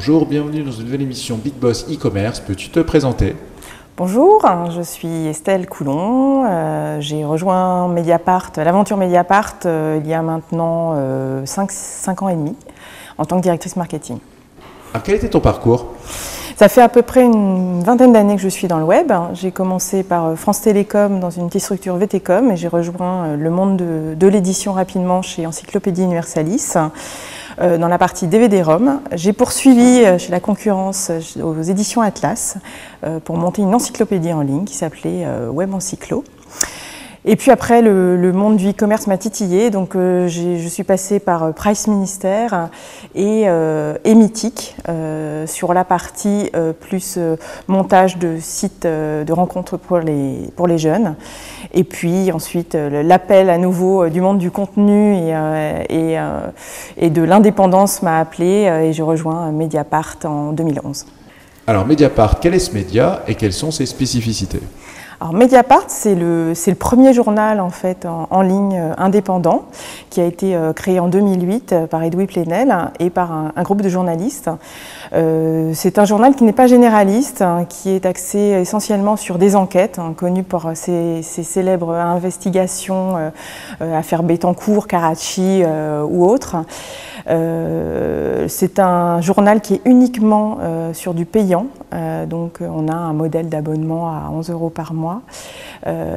Bonjour, bienvenue dans une nouvelle émission Big Boss e-commerce. Peux-tu te présenter? Bonjour, je suis Estelle Coulon. J'ai rejoint Mediapart, l'aventure Mediapart, il y a maintenant 5 ans et demi en tant que directrice marketing. Alors, quel était ton parcours? Ça fait à peu près une vingtaine d'années que je suis dans le web. J'ai commencé par France Télécom dans une petite structure VTCom et j'ai rejoint le monde de l'édition rapidement chez Encyclopédie Universalis dans la partie DVD-ROM. J'ai poursuivi chez la concurrence aux éditions Atlas pour monter une encyclopédie en ligne qui s'appelait Web Encyclo. Et puis après, le monde du e-commerce m'a titillé, donc je suis passée par Price Minister et Mythique sur la partie plus montage de sites de rencontres pour les jeunes. Et puis ensuite, l'appel à nouveau du monde du contenu et de l'indépendance m'a appelée et j'ai rejoint Mediapart en 2011. Alors Mediapart, quel est ce média et quelles sont ses spécificités? Alors Mediapart, c'est le premier journal en fait en ligne indépendant qui a été créé en 2008 par Edoui Plenel et par un groupe de journalistes. C'est un journal qui n'est pas généraliste, qui est axé essentiellement sur des enquêtes, connu pour ses célèbres investigations, affaires Bettencourt, Karachi ou autres. C'est un journal qui est uniquement sur du payant, donc on a un modèle d'abonnement à 11 € par mois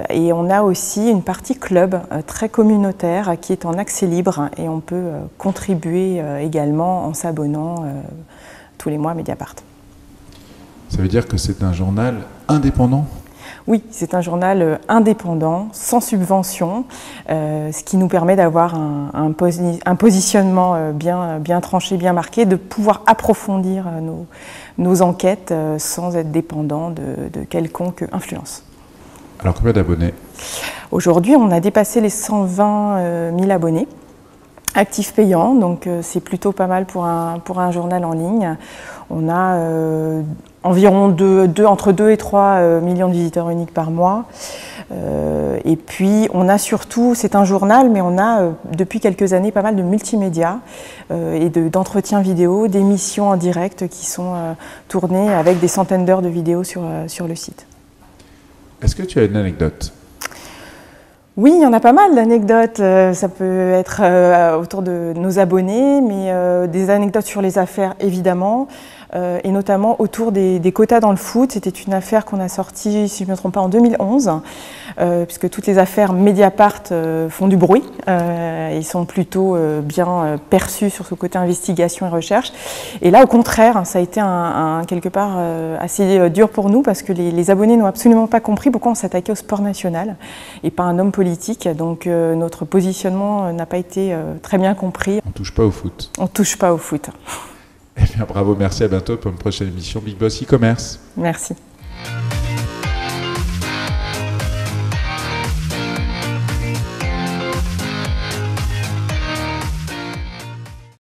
et on a aussi une partie club très communautaire qui est en accès libre et on peut contribuer également en s'abonnant tous les mois à Mediapart. Ça veut dire que c'est un journal indépendant? Oui, c'est un journal indépendant, sans subvention, ce qui nous permet d'avoir un positionnement bien tranché, bien marqué, de pouvoir approfondir nos enquêtes sans être dépendant de quelconque influence. Alors combien d'abonnés? Aujourd'hui, on a dépassé les 120 000 abonnés. Actifs payants, donc c'est plutôt pas mal pour un journal en ligne. On a environ entre 2 et 3 millions de visiteurs uniques par mois. Et puis on a surtout, c'est un journal, mais on a depuis quelques années pas mal de multimédia et d'entretiens vidéo, d'émissions en direct qui sont tournées avec des centaines d'heures de vidéos sur le site. Est-ce que tu as une anecdote? Oui, il y en a pas mal d'anecdotes. Ça peut être autour de nos abonnés, mais des anecdotes sur les affaires, évidemment, et notamment autour des quotas dans le foot. C'était une affaire qu'on a sortie, si je ne me trompe pas, en 2011, puisque toutes les affaires Mediapart font du bruit. Ils sont plutôt bien perçus sur ce côté investigation et recherche. Et là, au contraire, ça a été quelque part assez dur pour nous, parce que les abonnés n'ont absolument pas compris pourquoi on s'attaquait au sport national et pas un homme politique. Donc notre positionnement n'a pas été très bien compris. On ne touche pas au foot. On ne touche pas au foot. Eh bien bravo, merci, à bientôt pour une prochaine émission Big Boss e-commerce. Merci.